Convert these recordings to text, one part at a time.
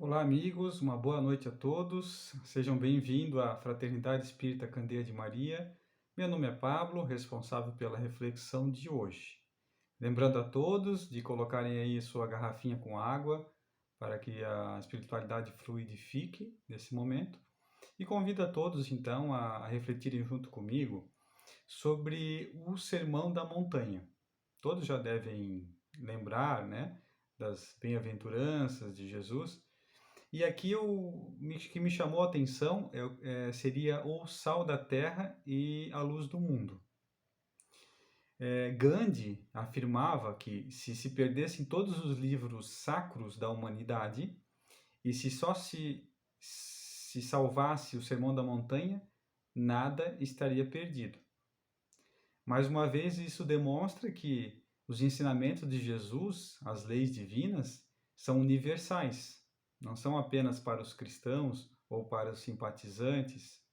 Olá, amigos, uma boa noite a todos. Sejam bem-vindos à Fraternidade Espírita Candeia de Maria. Meu nome é Pablo, responsável pela reflexão de hoje. Lembrando a todos de colocarem aí sua garrafinha com água para que a espiritualidade fluidifique nesse momento. E convido a todos, então, a refletirem junto comigo sobre o Sermão da Montanha. Todos já devem lembrar, né, das bem-aventuranças de Jesus. E aqui o que me chamou a atenção seria o sal da terra e a luz do mundo. Gandhi afirmava que se perdessem todos os livros sacros da humanidade e se só se salvasse o Sermão da Montanha, nada estaria perdido. Mais uma vez, isso demonstra que os ensinamentos de Jesus, as leis divinas, são universais. Não são apenas para os cristãos ou para os simpatizantes,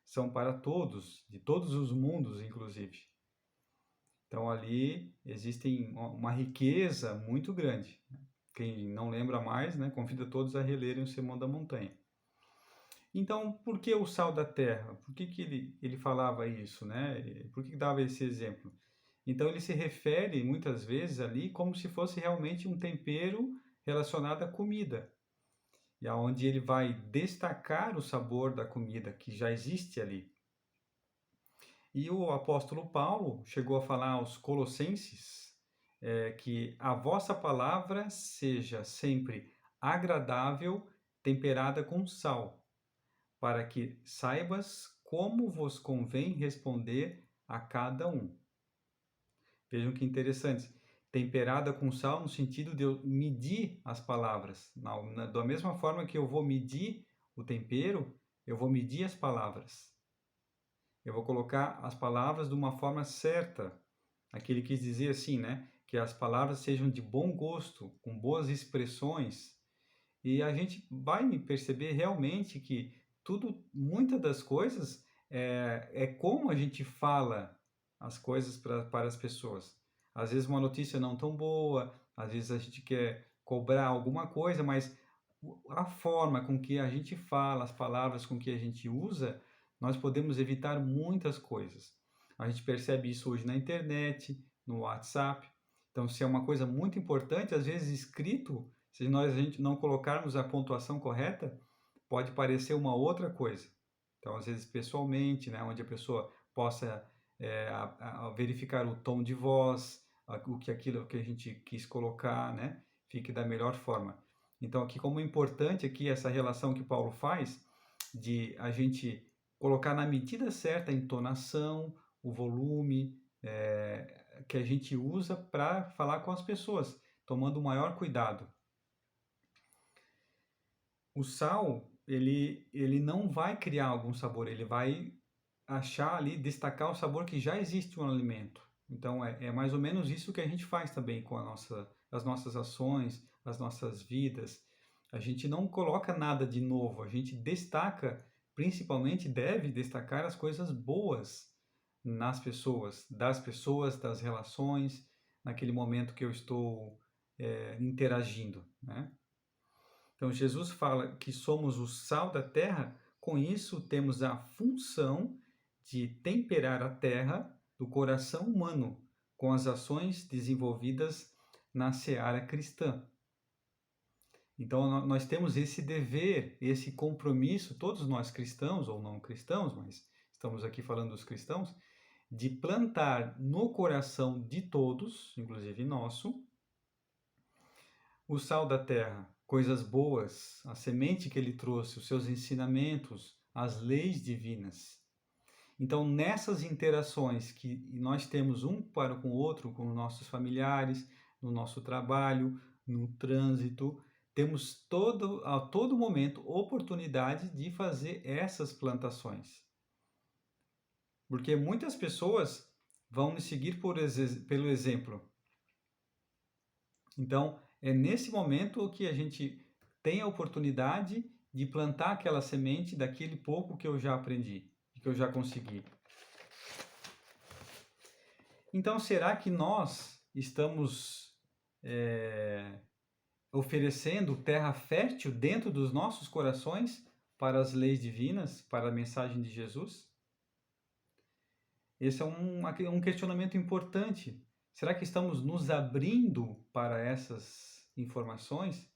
são para todos, de todos os mundos, inclusive. Então ali existe uma riqueza muito grande. Quem não lembra mais, né, convida todos a relerem o Sermão da Montanha. Então, por que o sal da terra? Por que ele falava isso, né? Por que dava esse exemplo? Então, ele se refere muitas vezes ali como se fosse realmente um tempero relacionado à comida, e aonde ele vai destacar o sabor da comida que já existe ali. E o apóstolo Paulo chegou a falar aos Colossenses que a vossa palavra seja sempre agradável, temperada com sal, para que saibas como vos convém responder a cada um. Vejam que interessante. Temperada com sal no sentido de eu medir as palavras. Da mesma forma que eu vou medir o tempero, eu vou medir as palavras. Eu vou colocar as palavras de uma forma certa. Aqui ele quis dizer assim, né? Que as palavras sejam de bom gosto, com boas expressões. E a gente vai perceber realmente que muitas das coisas é como a gente fala as coisas para as pessoas. Às vezes uma notícia não tão boa, às vezes a gente quer cobrar alguma coisa, mas a forma com que a gente fala, as palavras com que a gente usa, nós podemos evitar muitas coisas. A gente percebe isso hoje na internet, no WhatsApp. Então, se é uma coisa muito importante, às vezes escrito, se a gente não colocarmos a pontuação correta, pode parecer uma outra coisa. Então, às vezes, pessoalmente, né, onde a pessoa possa verificar o tom de voz, aquilo que a gente quis colocar, né, fique da melhor forma. Então, aqui como é importante aqui essa relação que Paulo faz de a gente colocar na medida certa a entonação, o volume que a gente usa para falar com as pessoas, tomando o maior cuidado. O sal, ele não vai criar algum sabor, ele vai achar ali, destacar o sabor que já existe no alimento. Então, é mais ou menos isso que a gente faz também com as nossas ações, as nossas vidas. A gente não coloca nada de novo, a gente destaca, principalmente deve destacar as coisas boas nas pessoas, das relações, naquele momento que eu estou interagindo, né? Então, Jesus fala que somos o sal da terra, com isso temos a função de temperar a terra do coração humano com as ações desenvolvidas na seara cristã. Então, nós temos esse dever, esse compromisso, todos nós cristãos ou não cristãos, mas estamos aqui falando dos cristãos, de plantar no coração de todos, inclusive nosso, o sal da terra, coisas boas, a semente que ele trouxe, os seus ensinamentos, as leis divinas. Então, nessas interações que nós temos um para com o outro, com nossos familiares, no nosso trabalho, no trânsito, temos a todo momento oportunidade de fazer essas plantações. Porque muitas pessoas vão nos seguir pelo exemplo. Então, é nesse momento que a gente tem a oportunidade de plantar aquela semente daquele pouco que eu já aprendi, que eu já consegui. Então, será que nós estamos oferecendo terra fértil dentro dos nossos corações para as leis divinas, para a mensagem de Jesus? Esse é um questionamento importante. Será que estamos nos abrindo para essas informações?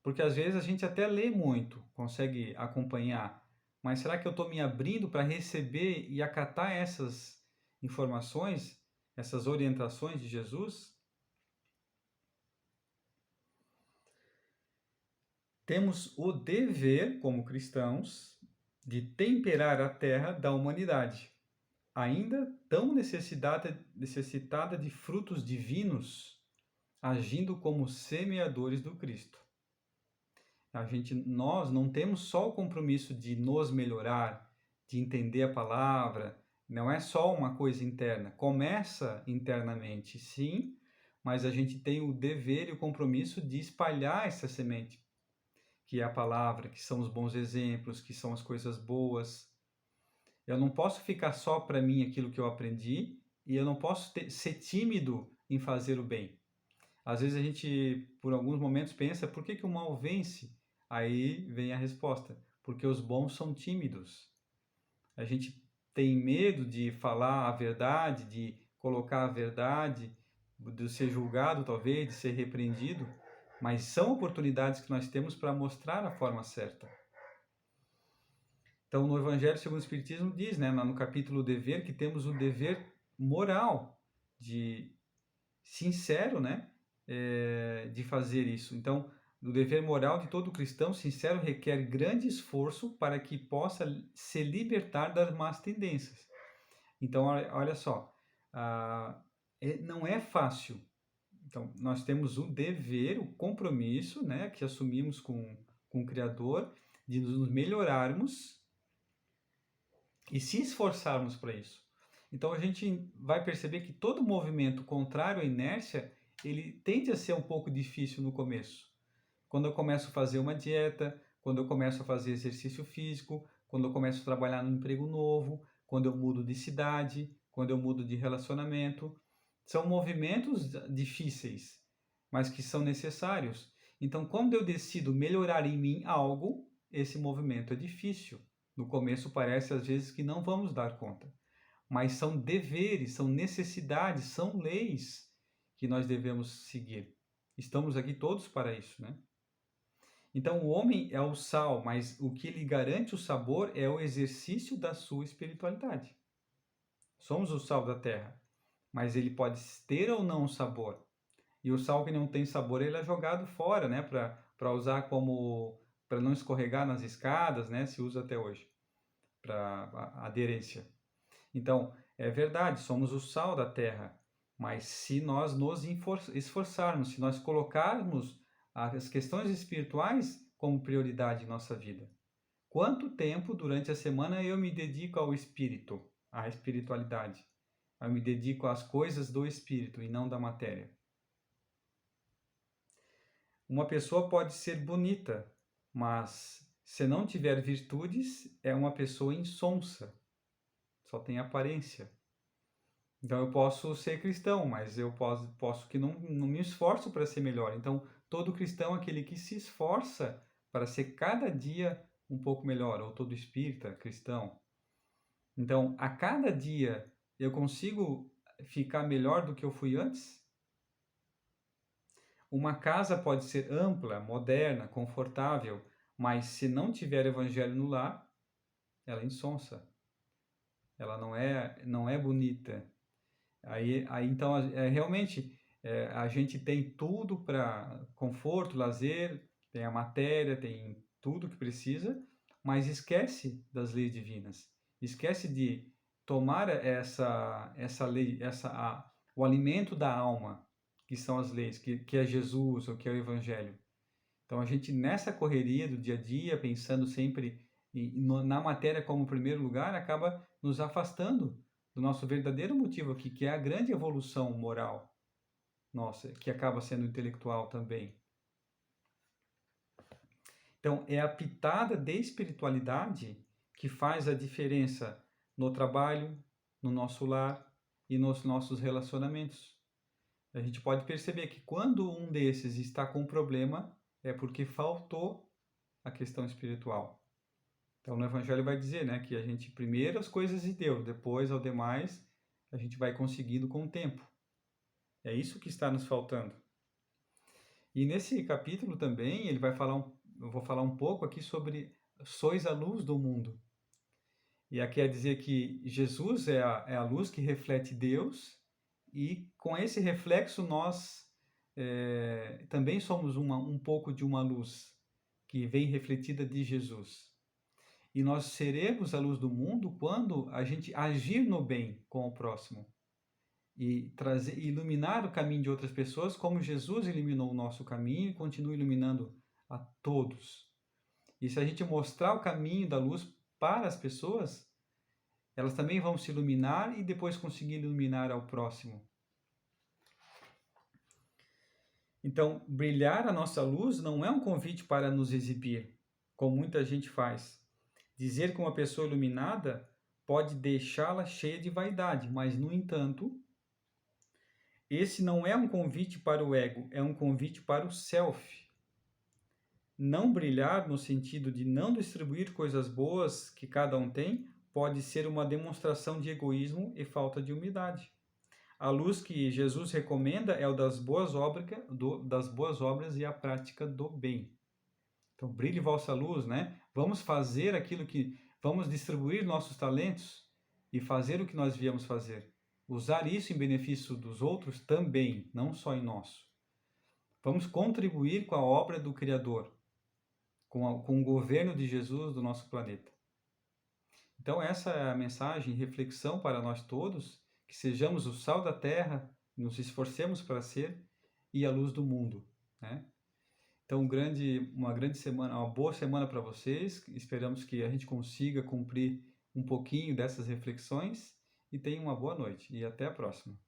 Porque às vezes a gente até lê muito, consegue acompanhar, mas será que eu estou me abrindo para receber e acatar essas informações, essas orientações de Jesus? Temos o dever, como cristãos, de temperar a terra da humanidade, ainda tão necessitada de frutos divinos, agindo como semeadores do Cristo. Nós não temos só o compromisso de nos melhorar, de entender a palavra, não é só uma coisa interna. Começa internamente, sim, mas a gente tem o dever e o compromisso de espalhar essa semente, que é a palavra, que são os bons exemplos, que são as coisas boas. Eu não posso ficar só para mim aquilo que eu aprendi e eu não posso ser tímido em fazer o bem. Às vezes a gente, por alguns momentos, pensa, por que o mal vence? Aí vem a resposta, porque os bons são tímidos. A gente tem medo de falar a verdade, de colocar a verdade, de ser julgado talvez, de ser repreendido, mas são oportunidades que nós temos para mostrar a forma certa. Então, no Evangelho segundo o Espiritismo diz, né, no capítulo dever, que temos o dever moral de sincero, né, de fazer isso. Então, o dever moral de todo cristão sincero requer grande esforço para que possa se libertar das más tendências. Então, olha só, não é fácil. Então, nós temos o dever, o compromisso, né, que assumimos com o Criador, de nos melhorarmos e se esforçarmos para isso. Então, a gente vai perceber que todo movimento contrário à inércia, ele tende a ser um pouco difícil no começo. Quando eu começo a fazer uma dieta, quando eu começo a fazer exercício físico, quando eu começo a trabalhar num emprego novo, quando eu mudo de cidade, quando eu mudo de relacionamento. São movimentos difíceis, mas que são necessários. Então, quando eu decido melhorar em mim algo, esse movimento é difícil. No começo parece às vezes que não vamos dar conta, mas são deveres, são necessidades, são leis que nós devemos seguir. Estamos aqui todos para isso, né? Então, o homem é o sal, mas o que lhe garante o sabor é o exercício da sua espiritualidade. Somos o sal da terra, mas ele pode ter ou não sabor. E o sal que não tem sabor, ele é jogado fora, né, para usar para não escorregar nas escadas, né, se usa até hoje, para aderência. Então, é verdade, somos o sal da terra, mas se nós nos esforçarmos, se nós colocarmos as questões espirituais como prioridade em nossa vida. Quanto tempo durante a semana eu me dedico ao espírito, à espiritualidade? Eu me dedico às coisas do espírito e não da matéria. Uma pessoa pode ser bonita, mas se não tiver virtudes, é uma pessoa insonsa. Só tem aparência. Então eu posso ser cristão, mas eu posso que não me esforço para ser melhor. Então todo cristão é aquele que se esforça para ser cada dia um pouco melhor, ou todo espírita cristão. Então a cada dia eu consigo ficar melhor do que eu fui antes? Uma casa pode ser ampla, moderna, confortável, mas se não tiver evangelho no lar, ela é insonsa. Ela não é bonita. Aí então, realmente, a gente tem tudo para conforto, lazer, tem a matéria, tem tudo que precisa, mas esquece das leis divinas. Esquece de tomar essa lei, o alimento da alma, que são as leis, que é Jesus, ou que é o Evangelho. Então, a gente, nessa correria do dia a dia, pensando sempre na matéria como primeiro lugar, acaba nos afastando do nosso verdadeiro motivo aqui, que é a grande evolução moral nossa, que acaba sendo intelectual também. Então, é a pitada de espiritualidade que faz a diferença no trabalho, no nosso lar e nos nossos relacionamentos. a gente pode perceber que quando um desses está com problema, é porque faltou a questão espiritual. Então, no Evangelho vai dizer, né, que a gente primeiro as coisas de Deus, depois ao demais a gente vai conseguindo com o tempo. É isso que está nos faltando. E nesse capítulo também ele vai falar, eu vou falar um pouco aqui sobre sois a luz do mundo. E aqui é dizer que Jesus é a luz que reflete Deus e com esse reflexo nós também somos um pouco de uma luz que vem refletida de Jesus. E nós seremos a luz do mundo quando a gente agir no bem com o próximo e iluminar o caminho de outras pessoas, como Jesus iluminou o nosso caminho e continua iluminando a todos. E se a gente mostrar o caminho da luz para as pessoas, elas também vão se iluminar e depois conseguir iluminar ao próximo. Então, brilhar a nossa luz não é um convite para nos exibir, como muita gente faz. Dizer que uma pessoa iluminada pode deixá-la cheia de vaidade, mas, no entanto, esse não é um convite para o ego, é um convite para o self. Não brilhar no sentido de não distribuir coisas boas que cada um tem pode ser uma demonstração de egoísmo e falta de humildade. A luz que Jesus recomenda é o das boas obras e a prática do bem. Então, brilhe vossa luz, né? Vamos fazer aquilo que... Vamos distribuir nossos talentos e fazer o que nós viemos fazer. Usar isso em benefício dos outros também, não só em nosso. Vamos contribuir com a obra do Criador, com o governo de Jesus do nosso planeta. Então, essa é a mensagem, reflexão para nós todos, que sejamos o sal da terra, nos esforcemos para ser, e a luz do mundo, né? Então, uma grande semana, uma boa semana para vocês. Esperamos que a gente consiga cumprir um pouquinho dessas reflexões e tenham uma boa noite. E até a próxima.